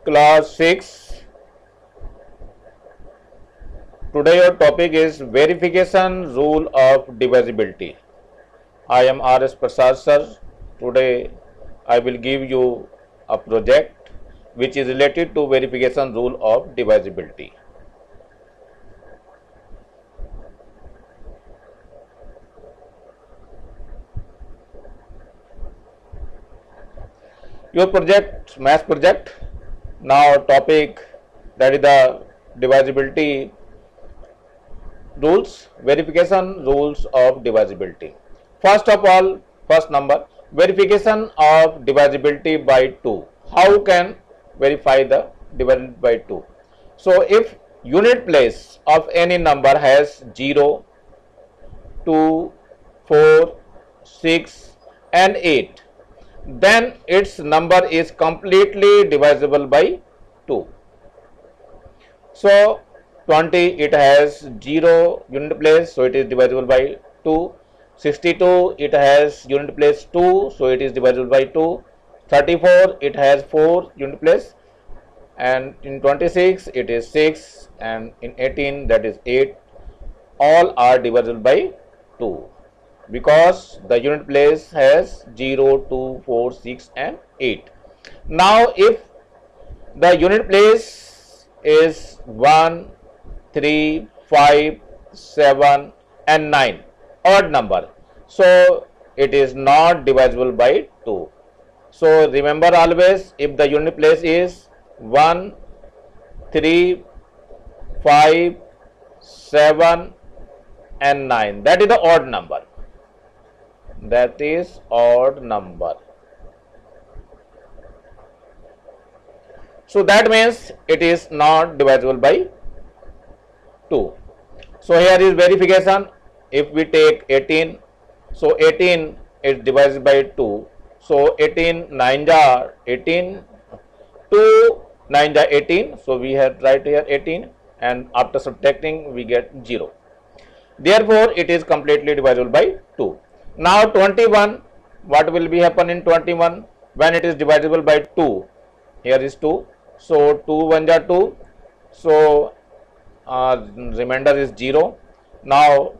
Class 6. Today your topic is verification rule of divisibility. I am R.S. Prasad sir. Today I will give you a project which is related to verification rule of divisibility. Your project, math project, now topic, that is the divisibility rules, verification rules of divisibility. First of all, first number, verification of divisibility by 2. How can verify the divided by 2? So if unit place of any number has 0, 2, 4, 6 and 8, then its number is completely divisible by 2. So 20, it has 0 unit place, so it is divisible by 2. 62, it has unit place 2, so it is divisible by 2. 34, it has 4 unit place, and in 26 it is 6, and in 18 that is 8. All are divisible by 2 because the unit place has 0, 2, 4, 6 and 8. Now if the unit place is 1, 3, 5, 7 and 9, odd number, so it is not divisible by 2. So remember always, if the unit place is 1, 3, 5, 7 and 9, that is the odd number. That is odd number. So that means it is not divisible by 2. So here is verification. If we take 18, so 18 is divisible by 2. So 18 9 ja 18, 2 9 ja 18. So we have right here 18, and after subtracting we get 0. Therefore it is completely divisible by 2. Now 21, what will be happen in 21 when it is divisible by 2? Here is 2, so 2 1 ja 2, so remainder is 0. Now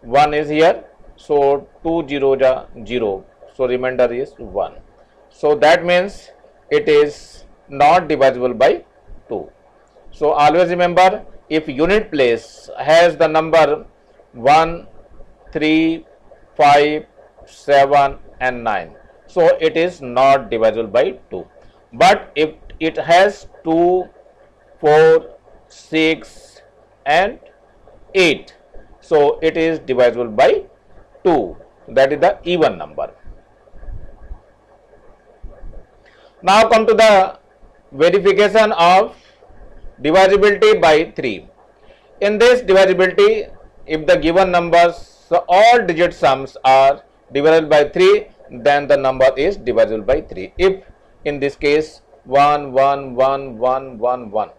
1 is here, so 2 0 ja 0, so remainder is 1. So that means it is not divisible by 2. So always remember, if unit place has the number 1, 3, 5, 7 and 9, so it is not divisible by 2. But if it has 2, 4, 6 and 8, so it is divisible by 2, that is the even number. Now come to the verification of divisibility by 3. In this divisibility, if the given numbers, so all digit sums are divisible by 3, then the number is divisible by 3. If in this case 1 1 1 1 1 1,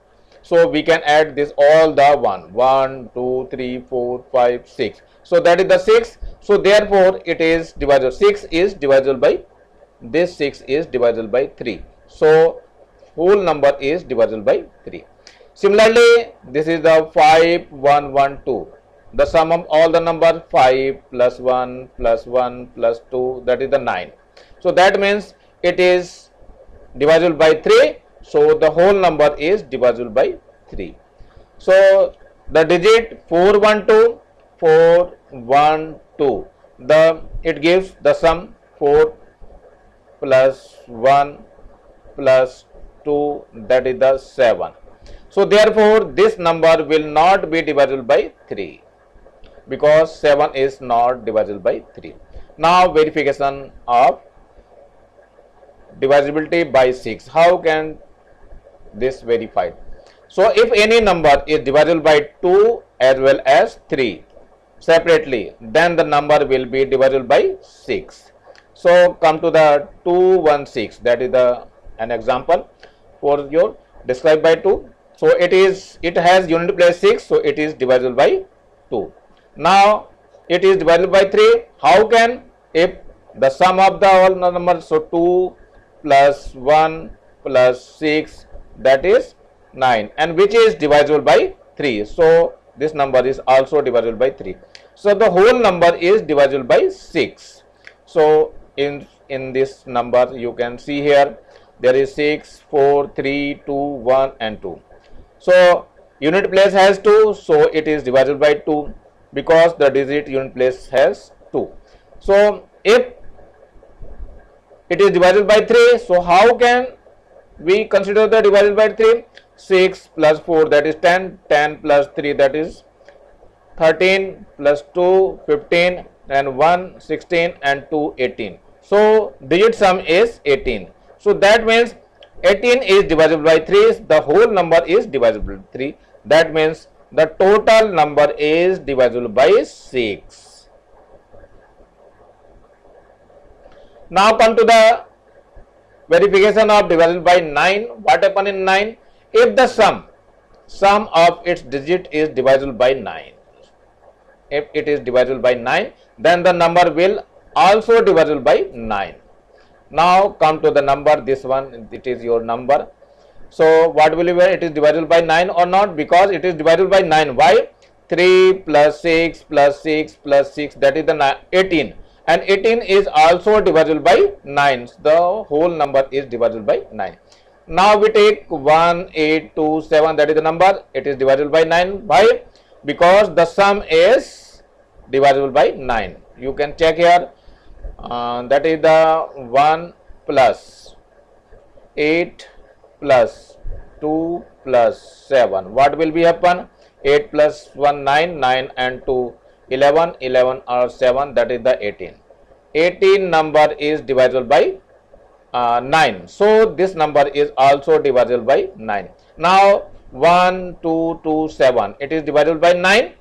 so we can add this all the 1 2 3 4 5 6, so that is the 6. So therefore it is divisible, 6 is divisible by, this 6 is divisible by 3, so whole number is divisible by 3. Similarly, this is the 5 1 1 2, the sum of all the number 5 plus 1 plus 1 plus 2, that is the 9. So that means it is divisible by 3, so the whole number is divisible by 3. So the digit 4 1 2, 4 1 2, it gives the sum 4 plus 1 plus 2, that is the 7. So therefore this number will not be divisible by 3, because 7 is not divisible by 3. Now verification of divisibility by 6. How can this verified? So if any number is divisible by 2 as well as 3 separately, then the number will be divisible by 6. So come to the 216, that is an example for your described by 2. So it has unit place 6, so it is divisible by 2. Now it is divisible by 3. How can? If the sum of the all numbers, so 2 plus 1 plus 6, that is 9, and which is divisible by 3. So this number is also divisible by 3. So the whole number is divisible by 6. So in this number you can see here there is 6, 4, 3, 2, 1 and 2. So unit place has 2, so it is divisible by 2 because the digit unit place has 2. So if it is divisible by 3, so how can we consider the divisible by 3? 6 plus 4, that is 10, 10 plus 3, that is 13, plus 2, 15, and 1, 16, and 2, 18. So digit sum is 18. So that means 18 is divisible by 3, the whole number is divisible by 3. That means the total number is divisible by 6. Now come to the verification of divisible by 9. What happen in 9? If the sum of its digit is divisible by 9. If it is divisible by 9, then the number will also divisible by 9. Now come to the number, this one, it is your number. So what will be, it is divisible by 9 or not? Because it is divisible by 9. Why? 3 plus 6 plus 6 plus 6, that is the 18. And 18 is also divisible by 9. The whole number is divisible by 9. Now we take 1, 8, 2, 7, that is the number, it is divisible by 9. Why? Because the sum is divisible by 9. You can check here, that is the 1 plus 8 plus 2 plus 7. What will be happen? 8 plus 1, 9, 9 and 2, 11, 11 or 7, that is the 18. 18 number is divisible by 9. So this number is also divisible by 9. Now 1, 2, 2, 7, it is divisible by 9.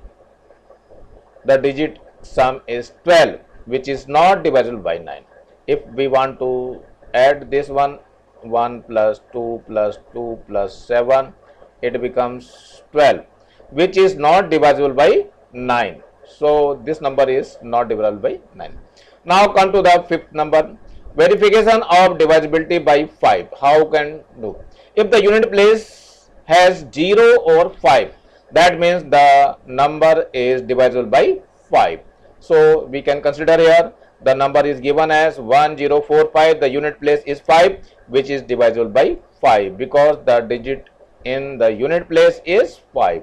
The digit sum is 12, which is not divisible by 9. If we want to add this one, 1 plus 2 plus 2 plus 7, it becomes 12, which is not divisible by 9. So this number is not divisible by 9. Now come to the fifth number, verification of divisibility by 5. How can do? If the unit place has 0 or 5, that means the number is divisible by 5. So we can consider here the number is given as 1045, the unit place is 5, which is divisible by 5 because the digit in the unit place is 5.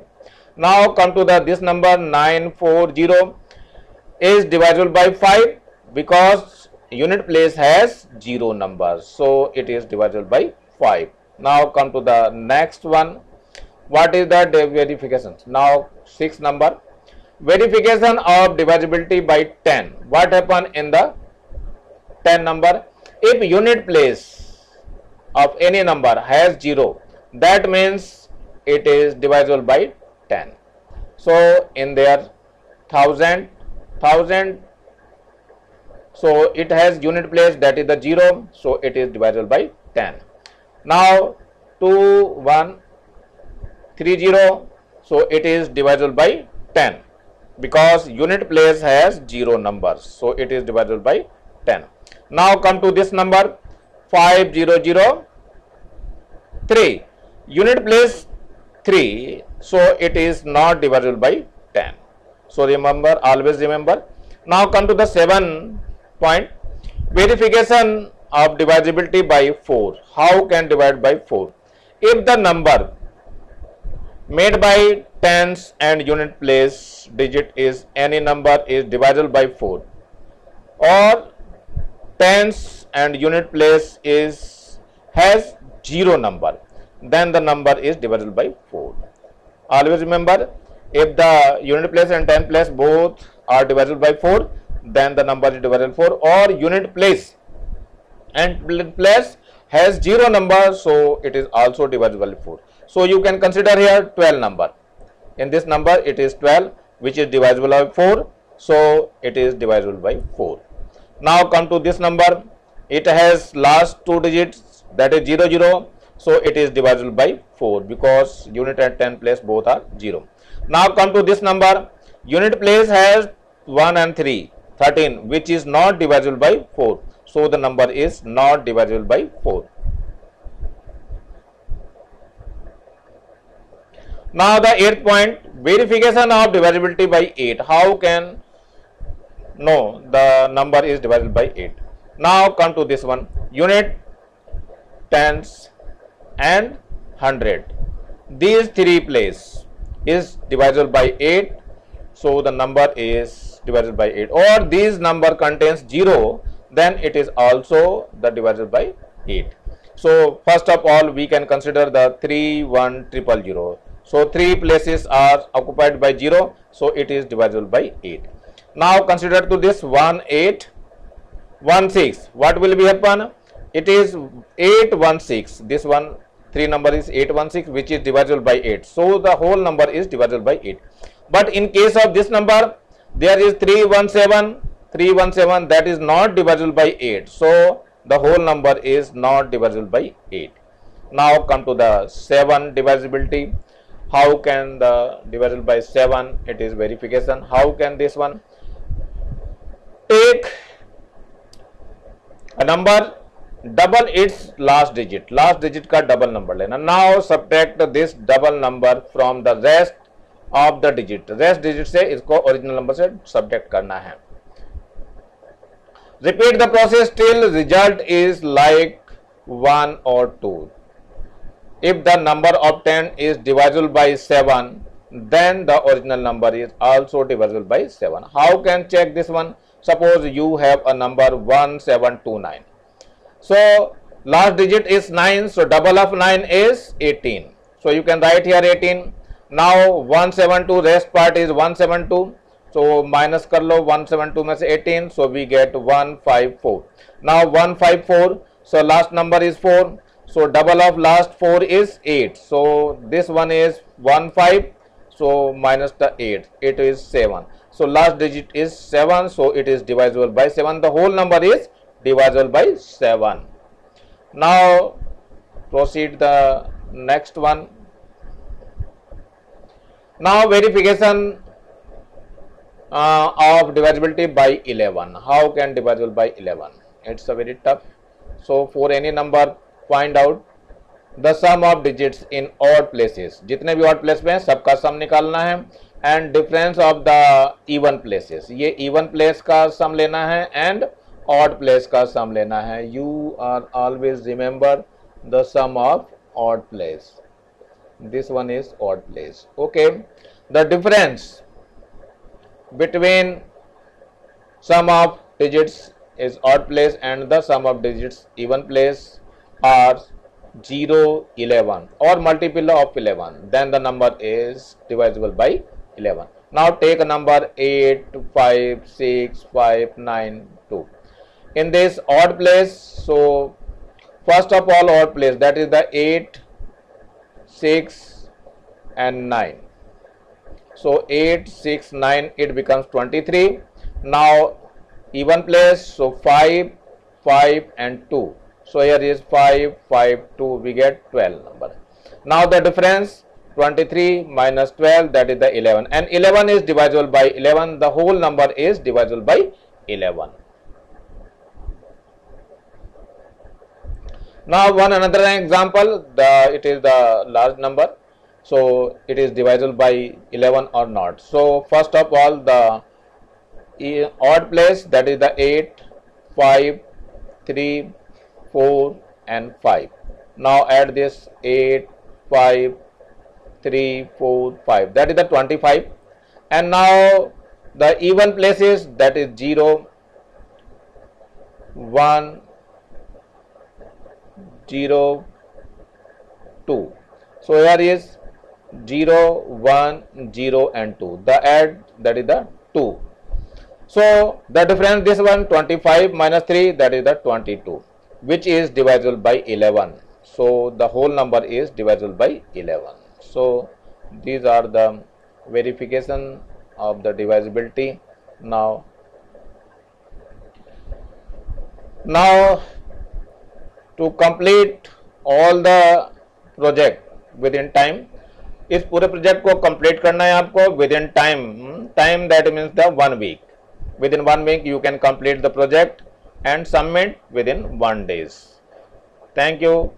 Now come to this number 940 is divisible by 5 because unit place has 0 numbers, so it is divisible by 5. Now come to the next one. What is the verification? Now 6th number, verification of divisibility by 10. What happen in the 10 number? If unit place of any number has 0, that means it is divisible by 10. So in there 1000, so it has unit place, that is the 0, so it is divisible by 10. Now 2130, so it is divisible by 10 because unit place has 0 numbers, so it is divisible by 10. Now come to this number 5003, unit place 3, so it is not divisible by 10. So remember, always remember. Now come to the 7th point, verification of divisibility by 4. How can divide by 4? If the number made by tens and unit place digit is any number is divisible by 4, or tens and unit place has 0 number, then the number is divisible by 4. Always remember, if the unit place and ten place both are divisible by 4, then the number is divisible by 4, or unit place and place has 0 number, so it is also divisible by 4. So you can consider here 12 number. In this number it is 12, which is divisible by 4, so it is divisible by 4. Now come to this number, it has last 2 digits, that is 00, so it is divisible by 4 because unit and 10 place both are 0. Now come to this number, unit place has 1 and 3, 13, which is not divisible by 4, so the number is not divisible by 4. Now the 8th point, verification of divisibility by 8. How can know the number is divisible by 8? Now come to this one, unit, tens and 100. These three places is divisible by 8, so the number is divisible by 8. Or these number contains 0, then it is also the divisible by 8. So first of all we can consider the 3 1 0 0. So 3 places are occupied by 0, so it is divisible by 8. Now consider to this 1 8 1 6. What will be happen? It is 8 1 6. This one 3 number is 8 1 6, which is divisible by 8. So the whole number is divisible by 8. But in case of this number, there is 3 1 7 3 1 7, that is not divisible by 8. So the whole number is not divisible by 8. Now come to the 7 divisibility. How can the divisible by 7? It is verification. How can this one? Take a number, double its last digit का double number लेना. Now subtract this double number from the rest of the digit. Rest digit से इसको original number से subtract करना है. Repeat the process till result is like 1 or 2. If the number of 10 is divisible by 7, then the original number is also divisible by 7. How can check this one? Suppose you have a number 1729. So last digit is 9, so double of 9 is 18. So you can write here 18. Now 172, rest part is 172. So minus कर लो 172 में से 18, so we get 154. Now 154, so last number is 4, so double of last 4 is 8. So this one is 15, so minus the 8, it is 7. So last digit is 7, so it is divisible by 7. The whole number is divisible by 7. Now proceed the next one. Now verification of divisibility by 11. How can divisible by 11? It's a very tough. So for any number, find out the sum of digits in odd places. जितने भी odd place में सबका sum निकालना है, and difference of the even places. ये even place का sum लेना है and odd place का sum लेना है. You are always remember the sum of odd place. This one is odd place. Okay, the difference between sum of digits is odd place and the sum of digits even place are 0, 11 or multiple of 11, then the number is divisible by 11. Now take a number 8, 5, 6, 5, 9, 2. In this odd place, so first of all odd place, that is the 8, 6 and 9. So 8, 6, 9, it becomes 23. Now even place, so 5, 5 and 2. So here is 5, 5, 2, we get 12 number. Now the difference 23 minus 12, that is the 11, and 11 is divisible by 11. The whole number is divisible by 11. Now one another example, it is the large number. So it is divisible by 11 or not. So first of all the odd place, that is the 8, 5, 3, 4 and 5. Now add this 8, 5, 3, 4, 5, that is the 25. And now the even places, that is 0, 1, 0, 2. So here is 0, 1, 0 and 2. The add, that is the 2. So the difference, this one 25 minus 3, that is the 22, which is divisible by 11. So the whole number is divisible by 11. So these are the verification of the divisibility. Now to complete all the project within time, इस पूरे project को complete करना है आपको within time that means the 1 week. Within 1 week you can complete the project and submit within 1 day. Thank you.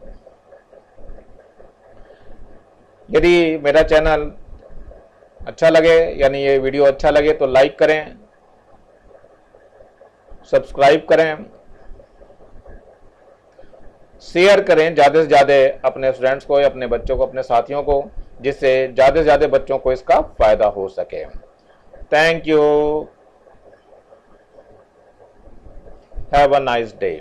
यदि मेरा channel अच्छा लगे यानी ये वीडियो अच्छा लगे तो लाइक करें, सब्सक्राइब करें, शेयर करें ज़्यादा से ज़्यादा अपने स्टूडेंट्स को, अपने बच्चों को, अपने साथियों को, जिससे ज़्यादा से ज़्यादा बच्चों को इसका फायदा हो सके। Thank you, have a nice day.